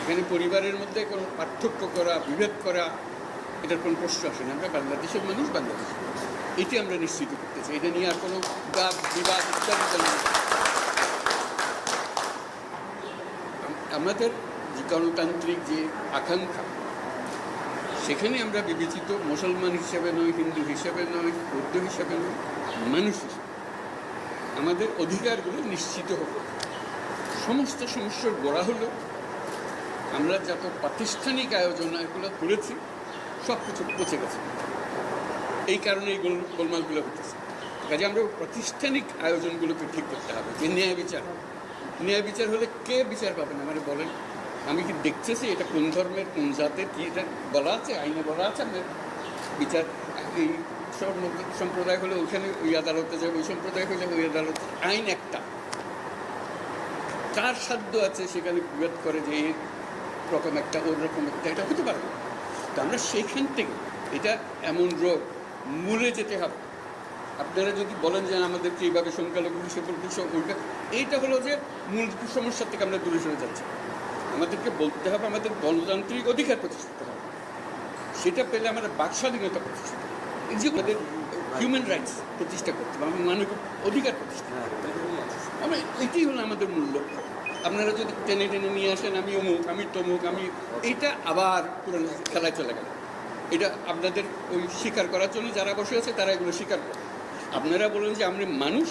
এখানে পরিবারের মধ্যে কোনো পার্থক্য করা, বিভেদ করা, এটার কোনো প্রশ্ন আসে না। আমরা বাংলাদেশের মানুষ, বাংলাদেশের মানুষ, এটি আমরা নিশ্চিত করতে চাই। এটা নিয়ে আর কোনো বাদ বিবাদ ইত্যাদি আমাদের যে গণতান্ত্রিক যে আকাঙ্ক্ষা, সেখানে আমরা বিবেচিত মুসলমান হিসেবে নয়, হিন্দু হিসেবে নয়, বৌদ্ধ হিসেবে নয়, মানুষ হিসেবে আমাদের অধিকারগুলো নিশ্চিত হবে। সমস্ত সমস্যার গোড়া হলো আমরা যত প্রাতিষ্ঠানিক আয়োজন এগুলো করেছি সব কিছু পচে গেছে। এই কারণে এই গোলমালগুলো হতেছে। কাজে আমরা প্রাতিষ্ঠানিক আয়োজনগুলোকে ঠিক করতে হবে। যে ন্যায় বিচার হলে কে বিচার পাবেন আমার বলেন? আমি কি দেখতেছি এটা কোন ধর্মের, কোন জাতের, কি এটা বলা আছে, আইনে বলা আছে? আমাদের বিচার এই সম্প্রদায় হলে ওইখানে ওই আদালতে যাবে, ওই সম্প্রদায় হলে ওই আদালত। আইন একটা, কার সাধ্য আছে সেখানে বিরোধ করে যে রকম একটা ওর রকম একটা, এটা হতে পারে। তো আমরা সেইখান থেকে, এটা এমন রোগ, মূলে যেতে হবে। আপনারা যদি বলেন যে আমাদেরকে এইভাবে সংখ্যালঘু হিসেবে ওইটা, এইটা হলো যে মূল সমস্যার থেকে আমরা দূরে সরে যাচ্ছি। আমাদেরকে বলতে হবে আমাদের গণতান্ত্রিক অধিকার প্রতিষ্ঠিত হবে। সেটা পেলে আমরা বাক স্বাধীনতা প্রতিষ্ঠিত হবে, যে আমাদের হিউম্যান রাইটস প্রতিষ্ঠা করতে হবে, আমার মানবিক অধিকার প্রতিষ্ঠা করতে হবে। আমরা এটাই হলো আমাদের মূল লক্ষ্য। আপনারা যদি টেনে টেনে নিয়ে আসেন আমি অমুক, আমি তমুক, আমি, এইটা আবার পুরনো খেলায় চলে গেল। এটা আপনাদের ওই স্বীকার করার জন্য যারা বসে আছে তারা এগুলো স্বীকার করে। আপনারা বলেন যে আমি মানুষ,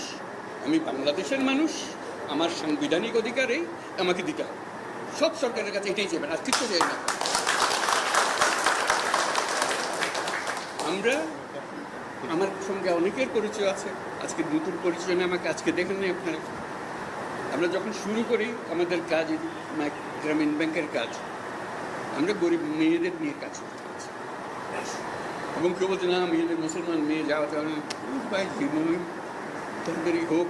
আমি বাংলাদেশের মানুষ, আমার সাংবিধানিক অধিকারেই আমাকে দিতে হবে। সব সরকারের কাছে এটাই চাইবেন, আর কিছু চাই না। আমরা, আমার সঙ্গে অনেকের পরিচয় আছে, আজকে নতুন পরিচয় নিয়ে আমাকে আজকে দেখেন না আপনারা। আমরা যখন শুরু করি আমাদের কাজ, গ্রামীণ ব্যাংকের কাজ, আমরা গরিব মেয়েদের নিয়ে কাজ করতে পারছি। এবং কেউ বলছে না মেয়েদের, মুসলমান মেয়ে যাওয়া যাবে, ভাই ধর্মেরই হোক,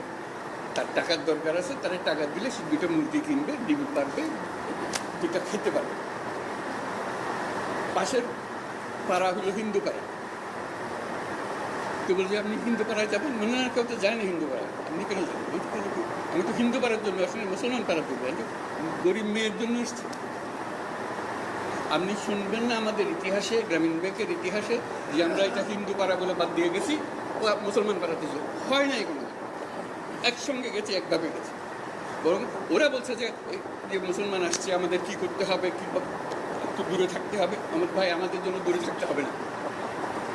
তার টাকার দরকার আছে, তারা টাকা দিলে সে দুটো মুরগি কিনবে, ডিম পারবে, দুটা খেতে পারবে। পাশের পাড়া হলো হিন্দু পাড়া, কেউ বলছে আপনি হিন্দু পাড়ায় যাবেন, মনে হয় কেউ তো যায় না হিন্দু পাড়ায়, আপনি কেন যাবেন? আমি তো হিন্দু পাড়ার জন্য আসলে মুসলমান পাড়া দেবো, গরিব মেয়ের জন্য এসছি। আপনি শুনবেন না আমাদের ইতিহাসে, গ্রামীণ ব্যাংকের ইতিহাসে, যে আমরা এটা হিন্দু পাড়া বলে বাদ দিয়ে গেছি, ও মুসলমান পাড়াতে ছিল, হয় নাই কোনো, একসঙ্গে গেছে, একভাবে গেছে। বরং ওরা বলছে যে মুসলমান আসছে, আমাদের কি করতে হবে, কি একটু দূরে থাকতে হবে। আমার ভাই, আমাদের জন্য দূরে থাকতে হবে না।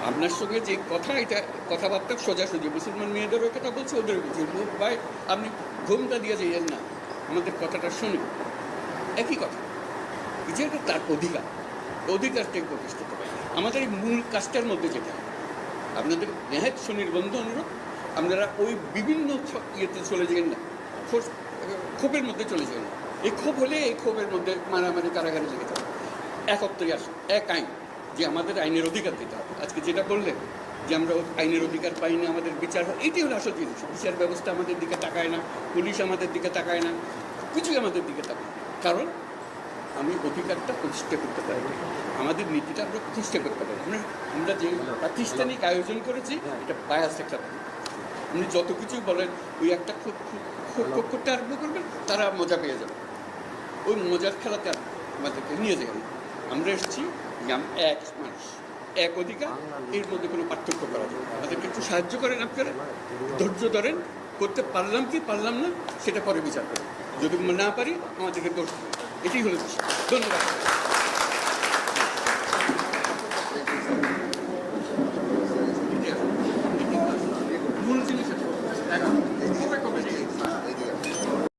আপনার সঙ্গে যে কথা, এটা কথাবার্তা সোজাসুজি, মুসলমান মেয়েদেরও কথা বলছে, ওদেরও বলছে, ভাই আপনি ঘুমটা দিয়ে যাইয়েন না, আমাদের কথাটা শুনুন। একই কথা, যেটা তার অধিকারটাকে প্রতিষ্ঠিত হবে। আমাদের এই মূল কাজটার মধ্যে যেটা আপনাদের নেহাত সুনির্বন্ধ অনুরোধ, আপনারা ওই বিভিন্ন ইয়েতে চলে যাবেন না, ক্ষোভের মধ্যে চলে যাবেন না। এই ক্ষোভ হলে এই ক্ষোভের মধ্যে মারামারি, কারাগারে লেগে যাবে। একত্রে আসুন, এক আইন, যে আমাদের আইনের অধিকার দিতে হবে। আজকে যেটা বললেন যে আমরা আইনের অধিকার পাই না, আমাদের বিচার হয়, এইটাই হলো আসল জিনিস। বিচার ব্যবস্থা আমাদের দিকে তাকায় না, পুলিশ আমাদের দিকে তাকায় না, কিছুই আমাদের দিকে তাকায়। কারণ আমি অধিকারটা প্রতিষ্ঠা করতে পারি, আমাদের নীতিটা আমরা প্রতিষ্ঠা করতে পারি। আমরা যে প্রাতিষ্ঠানিক আয়োজন করেছি, এটা বায়াস একটা। আপনি যত কিছু বলেন, ওই একটা করতে আরম্ভ করবেন, তারা মজা পেয়ে যাবে। ওই মজার খেলাতে আমাদেরকে নিয়ে যাবেন। আমরা এসেছি এক মানুষ, এক অধিকার, এর মধ্যে কোনো পার্থক্য করা যাবে। আমাদেরকে একটু সাহায্য করেন, আপনারা ধৈর্য ধরেন, করতে পারলাম কি পারলাম না সেটা পরে বিচার করেন। যদি না পারি আমাদেরকে দোষ দেবেন, এটাই হলো বিষয়। ধন্যবাদ। মূল জিনিস